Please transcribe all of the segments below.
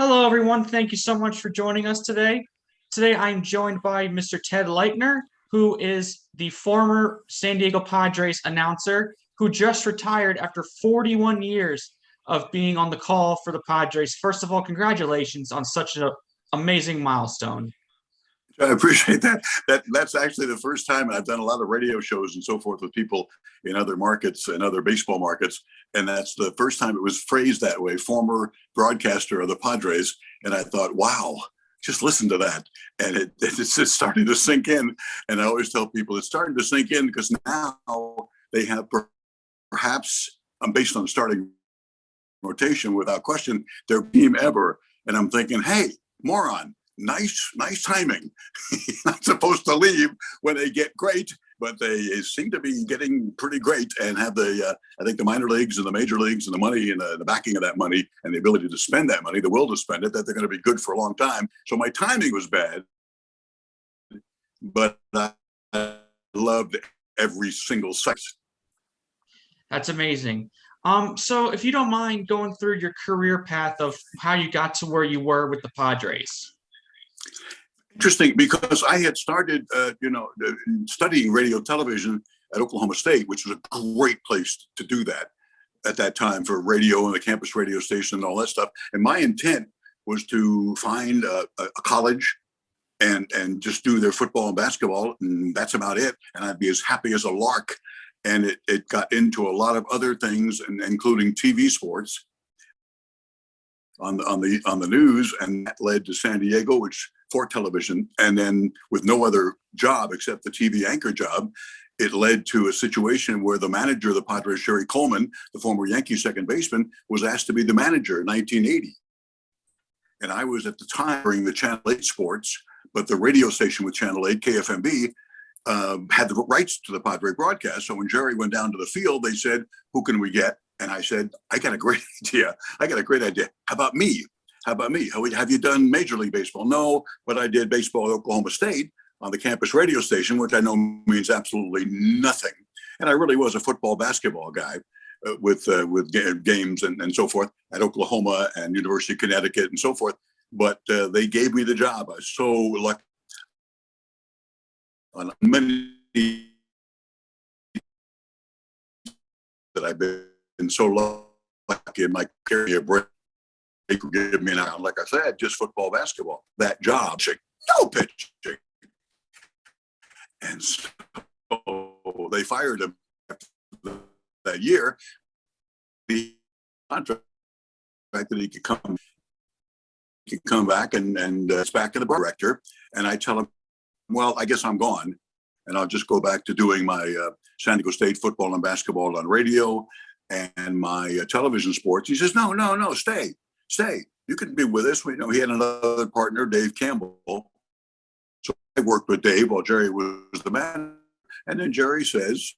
Hello, everyone. Thank you so much for joining us today. Today, I'm joined by Mr. Ted Leitner, who is the former San Diego Padres announcer who just retired after 41 years of being on the call for the Padres. First of all, congratulations on such an amazing milestone. I appreciate that. That's actually the first time I've done a lot of radio shows and so forth with people in other markets and other baseball markets. And that's the first time it was phrased that way, former broadcaster of the Padres. And I thought, wow, just listen to that. And it's just starting to sink in. And I always tell people it's starting to sink in because now they have perhaps, based on starting rotation, without question, their team ever. And I'm thinking, hey, moron. Nice timing. Not supposed to leave when they get great, but they seem to be getting pretty great and have I think the minor leagues and the major leagues and the money and the backing of that money and the ability to spend that money, the will to spend it, that they're going to be good for a long time. So my timing was bad, but I loved every single second. That's amazing. So if you don't mind going through your career path of how you got to where you were with the Padres. Interesting, because I had started, studying radio television at Oklahoma State, which was a great place to do that at that time for radio and the campus radio station and all that stuff. And my intent was to find a college and just do their football and basketball, and that's about it. And I'd be as happy as a lark. And it got into a lot of other things, including TV sports on the news, and that led to San Diego, which for television, and then with no other job except the TV anchor job, it led to a situation where the manager of the Padres, Sherry Coleman, the former Yankee second baseman, was asked to be the manager in 1980. And I was at the time during the Channel 8 sports, but the radio station with Channel 8, KFMB, had the rights to the Padre broadcast. So when Jerry went down to the field, they said, "Who can we get?" And I said, I got a great idea. How about me? Have you done Major League Baseball? No, but I did baseball at Oklahoma State on the campus radio station, which I know means absolutely nothing. And I really was a football basketball guy with games and so forth at Oklahoma and University of Connecticut and so forth. But they gave me the job. I was so lucky on many that I've been so lucky in my career break could give me now, like I said, just football, basketball. That job, no pitching. And so they fired him after that year. The contract that he could come back and it's back in the director. And I tell him, well, I guess I'm gone. And I'll just go back to doing my San Diego State football and basketball on radio and my television sports. He says, no, stay. You can be with us. He had another partner, Dave Campbell. So I worked with Dave while Jerry was the man. And then Jerry says,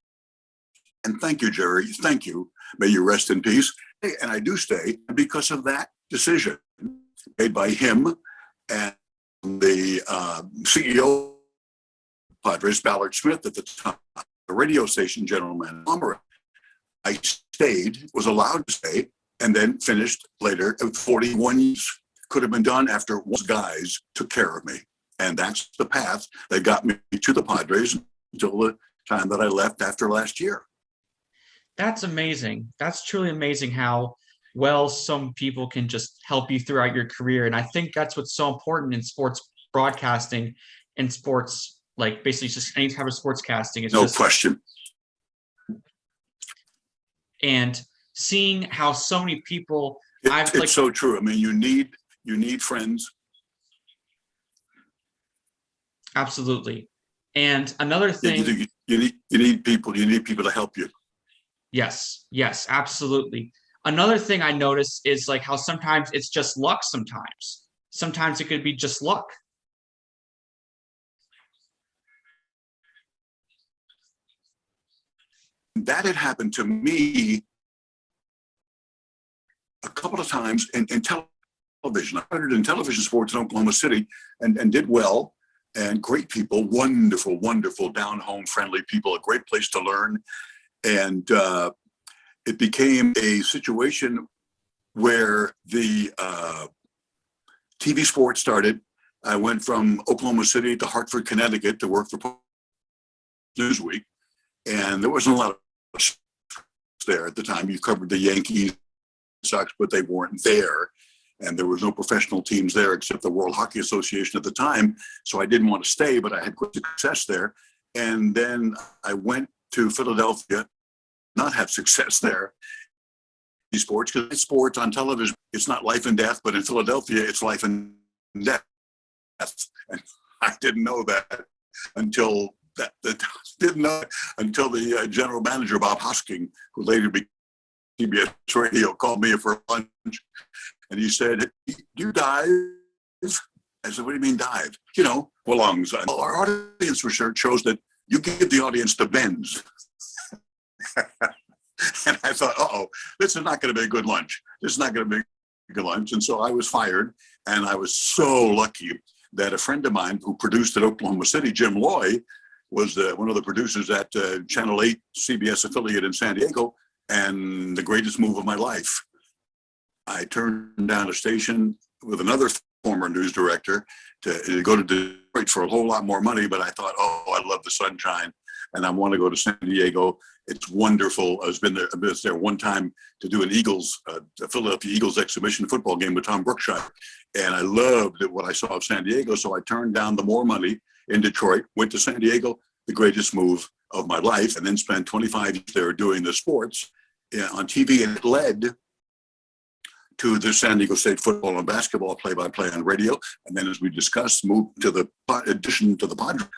and thank you, Jerry. Thank you. May you rest in peace. And I do stay because of that decision made by him and the CEO Padres, Ballard Smith at the time, the radio station general manager. I stayed, was allowed to stay, and then finished later. 41 years could have been done after one guys took care of me. And that's the path that got me to the Padres until the time that I left after last year. That's amazing. That's truly amazing how well some people can just help you throughout your career. And I think that's what's so important in sports broadcasting and sports, like basically just any type of sportscasting. No question. And seeing how so many people, it's so true. I mean, you need friends. Absolutely. And another thing, you need people to help you. Yes, absolutely. Another thing I notice is like how sometimes it's just luck. Sometimes it could be just luck. That had happened to me a couple of times in television. I started in television sports in Oklahoma City and did well. And great people, wonderful, down-home, friendly people, a great place to learn. And it became a situation where the TV sports started. I went from Oklahoma City to Hartford, Connecticut to work for Newsweek. And there wasn't a lot of there at the time. You covered the Yankees, Sox, but they weren't there. And there was no professional teams there except the World Hockey Association at the time. So I didn't want to stay, but I had great success there. And then I went to Philadelphia, not have success there. Sports, because sports on television, it's not life and death, but in Philadelphia, it's life and death. And I didn't know that until the general manager, Bob Hosking, who later became CBS Radio, called me for lunch, and he said, "You dive?" I said, "What do you mean dive?" Lungs. Our audience research shows that you give the audience the bends. And I thought, this is not going to be a good lunch. This is not going to be a good lunch. And so I was fired, and I was so lucky that a friend of mine who produced at Oklahoma City, Jim Loy, was one of the producers at Channel 8 CBS affiliate in San Diego, and the greatest move of my life. I turned down a station with another former news director to go to Detroit for a whole lot more money, but I thought, I love the sunshine, and I want to go to San Diego. It's wonderful. I was there one time to do a Philadelphia Eagles exhibition football game with Tom Brookshire, and I loved what I saw of San Diego, so I turned down the more money in Detroit, went to San Diego, the greatest move of my life, and then spent 25 years there doing the sports on TV, and it led to the San Diego State football and basketball play-by-play on radio, and then, as we discussed, moved to the addition to the Padres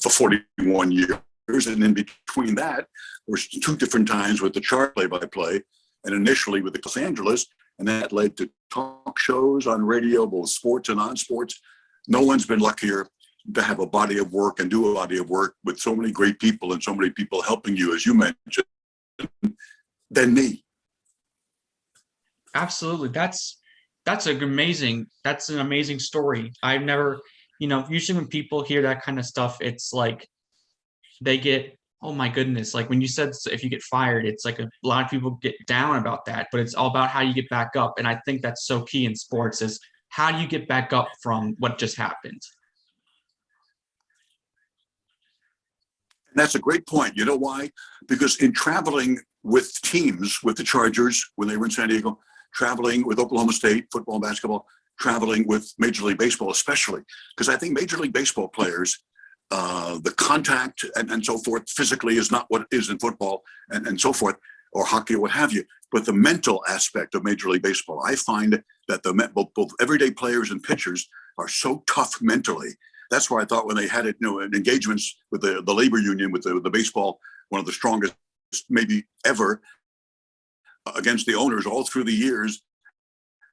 for 41 years, and in between that, there was 2 different times with the chart play-by-play, and initially with the Los Angeles, and that led to talk shows on radio, both sports and non-sports. No one's been luckier to have a body of work and do a body of work with so many great people and so many people helping you, as you mentioned, than me. Absolutely. That's an amazing story. I've never, usually when people hear that kind of stuff, it's like they get, oh my goodness. Like when you said, if you get fired, it's like a lot of people get down about that, but it's all about how you get back up. And I think that's so key in sports is how do you get back up from what just happened? And that's a great point. You know why? Because in traveling with teams, with the Chargers, when they were in San Diego, traveling with Oklahoma State, football and basketball, traveling with Major League Baseball especially, because I think Major League Baseball players, the contact and so forth physically is not what it is in football and so forth, or hockey or what have you, but the mental aspect of Major League Baseball, I find that both everyday players and pitchers are so tough mentally. That's why I thought when they had it, in engagements with the labor union, with the baseball, one of the strongest maybe ever, against the owners all through the years,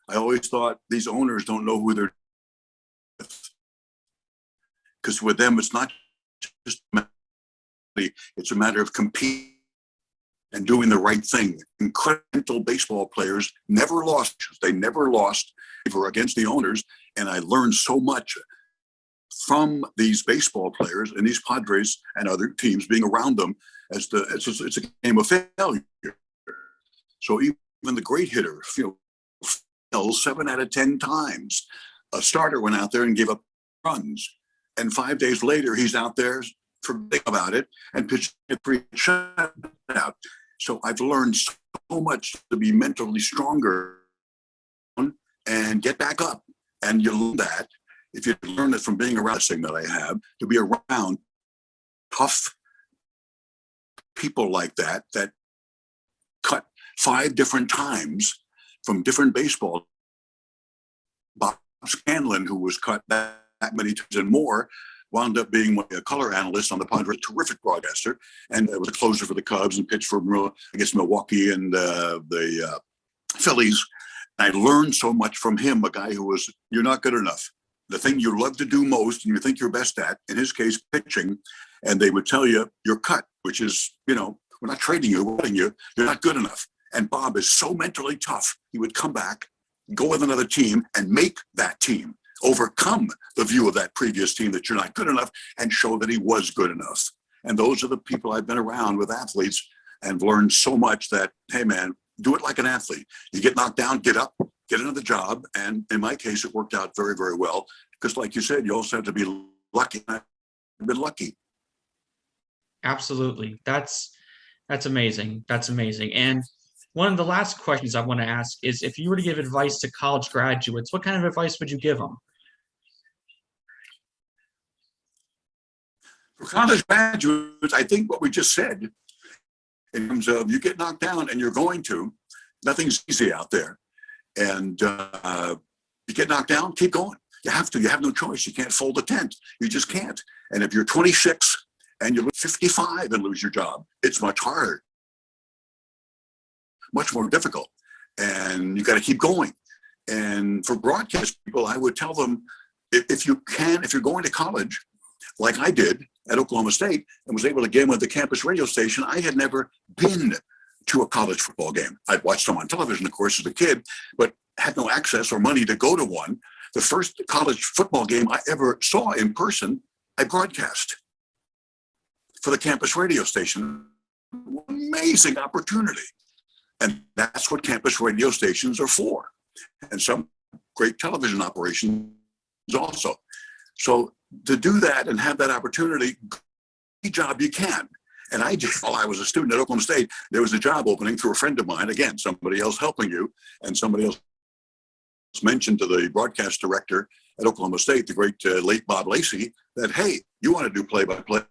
I always thought these owners don't know who they're with. Because with them, it's not just it's a matter of competing and doing the right thing. Incredible baseball players never lost. They never lost against the owners. And I learned so much from these baseball players and these Padres and other teams being around them it's a game of failure. So even the great hitter, fell 7 out of 10 times. A starter went out there and gave up runs. And 5 days later, he's out there forgetting about it and pitching a 3 shutout. So I've learned so much to be mentally stronger and get back up. And you learn that if you learn it from being around this thing that I have, to be around tough people like that cut 5 different times from different baseball. Bob Scanlon, who was cut that many times and more, wound up being a color analyst on the Padres, terrific broadcaster, and was a closer for the Cubs and pitched for Milwaukee and the Phillies. I learned so much from him, a guy who was, you're not good enough. The thing you love to do most and you think you're best at, in his case, pitching, and they would tell you, you're cut, which is, we're not trading you, we're letting you, you're not good enough. And Bob is so mentally tough. He would come back, go with another team, and make that team overcome the view of that previous team that you're not good enough and show that he was good enough. And those are the people I've been around with athletes and learned so much that, hey, man, do it like an athlete. You get knocked down, get up, get another job. And in my case, it worked out very, very well. Because like you said, you also have to be lucky. I've been lucky. Absolutely. That's amazing. That's amazing. And one of the last questions I want to ask is if you were to give advice to college graduates, what kind of advice would you give them? For college graduates, I think what we just said, in terms of you get knocked down and you're going to, nothing's easy out there. And you get knocked down, keep going. You have to. You have no choice. You can't fold a tent. You just can't. And if you're 26 and you're 55 and lose your job, it's much harder, much more difficult. And you got to keep going. And for broadcast people, I would tell them, if you can, if you're going to college, like I did at Oklahoma State and was able to get in with the campus radio station, I had never been to a college football game. I'd watched them on television, of course, as a kid, but had no access or money to go to one. The first college football game I ever saw in person, I broadcast for the campus radio station. Amazing opportunity. And that's what campus radio stations are for. And some great television operations also. So to do that and have that opportunity, any job you can. And I did, while I was a student at Oklahoma State, there was a job opening through a friend of mine, again, somebody else helping you, and somebody else mentioned to the broadcast director at Oklahoma State, the great late Bob Lacey, that, hey, you want to do play-by-play,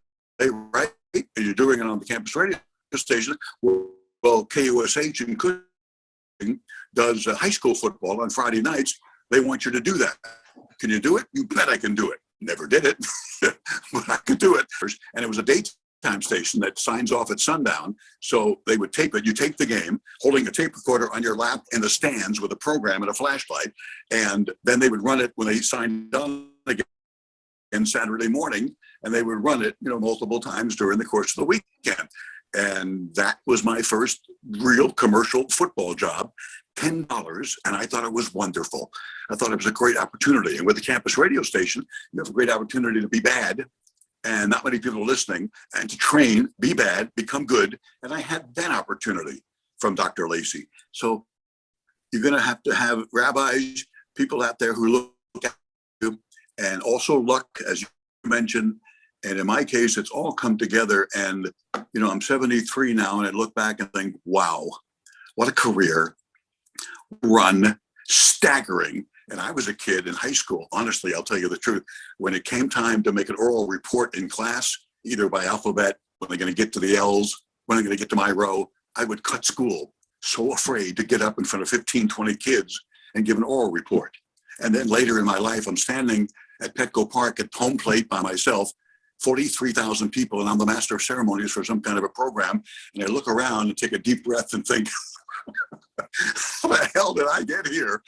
right? And you're doing it on the campus radio station. Well, KUSH in Cushing does high school football on Friday nights. They want you to do that. Can you do it? You bet I can do it. Never did it, but I could do it. And it was a daytime station that signs off at sundown. So they would tape it. You tape the game, holding a tape recorder on your lap in the stands with a program and a flashlight. And then they would run it when they signed on again Saturday morning. And they would run it, multiple times during the course of the weekend. And that was my first real commercial football job, $10. And I thought it was wonderful. I thought it was a great opportunity. And with the campus radio station, you have a great opportunity to be bad and not many people are listening, and to train, be bad, become good. And I had that opportunity from Dr. Lacey. So you're going to have rabbis, people out there who look at you, and also luck, as you mentioned. And in my case, it's all come together. And, I'm 73 now, and I look back and think, wow, what a career, run, staggering. And I was a kid in high school. Honestly, I'll tell you the truth. When it came time to make an oral report in class, either by alphabet, when they're going to get to the L's, when they're going to get to my row, I would cut school, so afraid to get up in front of 15, 20 kids and give an oral report. And then later in my life, I'm standing at Petco Park at home plate by myself, 43,000 people, and I'm the master of ceremonies for some kind of a program. And I look around and take a deep breath and think, how the hell did I get here?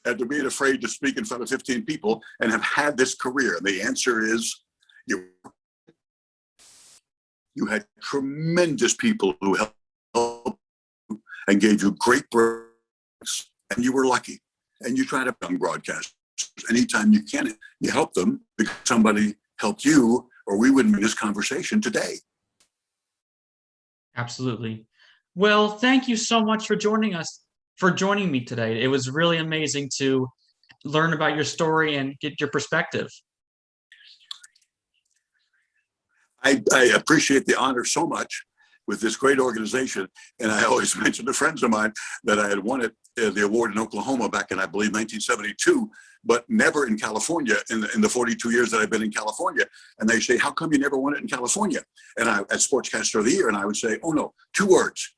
And to being afraid to speak in front of 15 people and have had this career. And the answer is you had tremendous people who helped and gave you great breaks, and you were lucky. And you try to become broadcasters anytime you can. You help them because somebody helped you, or we wouldn't be in this conversation today. Absolutely. Well, thank you so much for joining me today. It was really amazing to learn about your story and get your perspective. I appreciate the honor so much with this great organization. And I always mention to friends of mine that I had won the award in Oklahoma back in, I believe, 1972, but never in California in the 42 years that I've been in California. And they say, how come you never won it in California? And at Sportscaster of the Year, and I would say, oh no, two words,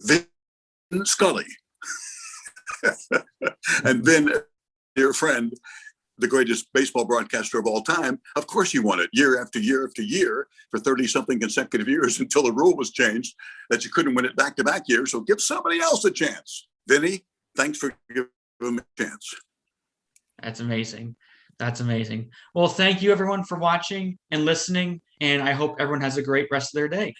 Vin Scully. And Vin, dear friend, the greatest baseball broadcaster of all time, of course he won it year after year after year for 30-something consecutive years until the rule was changed that you couldn't win it back-to-back years. So give somebody else a chance. Vinny, thanks for giving me a chance. That's amazing. That's amazing. Well, thank you everyone for watching and listening, and I hope everyone has a great rest of their day.